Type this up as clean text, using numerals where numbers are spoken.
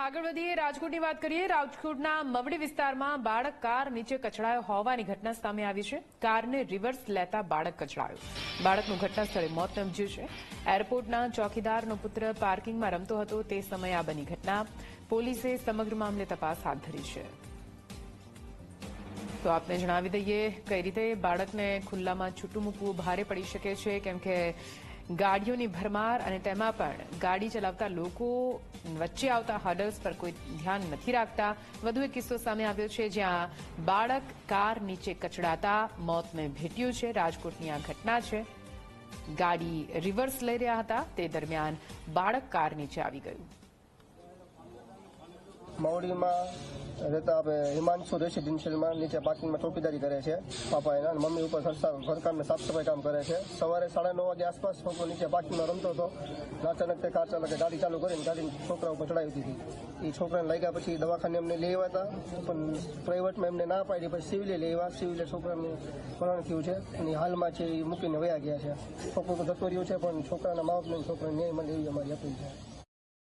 આગળ વધીએ રાજકોટની વાત કરીએ। રાજકોટના મવડી વિસ્તારમાં બાળક કાર નીચે કચડાયો હોવાની ઘટના સામે આવી છે। કારને રિવર્સ લેતા બાળક કચડાયો। બાળકનું ઘટના સ્થળે મોત નિપજ્યું છે। એરપોર્ટના ચોકીદારનો પુત્ર પાર્કિંગમાં રમતો હતો તે સમયે આ બની ઘટના। પોલીસે સમગ્ર મામલે તપાસ હાથ ધરી છે। તો આપને જણાવી દઈએ કઈ રીતે બાળકને ખુલ્લામાં છૂટું મૂકવું ભારે પડી શકે છે, કેમ કે ગાડીઓની ભરમાર અને તેમાં પણ ગાડી ચલાવતા લોકો વચ્ચે આવતા હર્ડલ્સ પર કોઈ ધ્યાન નથી રાખતા। વધુ એક કિસ્સો સામે આવ્યો છે જ્યાં બાળક કાર નીચે કચડાતા મોતને ભેટ્યું છે। રાજકોટની આ ઘટના છે। ગાડી રિવર્સ લઈ રહ્યા હતા તે દરમિયાન બાળક કાર નીચે આવી ગયું। મવડીમાં રહેતા આપણે હિમાંશુ રેસિડેન્શિયલમાં નીચે પાર્કિંગમાં ચોકીદારી કરે છે પાપા એના, અને મમ્મી ઉપર ઘરકામને સાફ સફાઈ કામ કરે છે। સવારે 9:30 વાગે આસપાસ છોકરો નીચે પાર્કિંગમાં રમતો હતો। અચાનક તે કાર ચાલકે ગાડી ચાલુ કરીને ગાડી છોકરા ઉપર ચડાવી દીધી। એ છોકરાને લાગ્યા પછી દવાખાને એમને લઈ આવ્યા હતા, પણ પ્રાઇવેટમાં એમને ના પાડી, પછી સિવિલે લઈ આવ્યા। સિવિલે છોકરાને મરણ થયું છે અને હાલમાં છે એ મૂકીને વયા ગયા છે। છોકરો તો જતો રહ્યો છે, પણ છોકરાના મા બાપને છોકરાને ન્યાય મળે એવી અમારી અપીલ છે।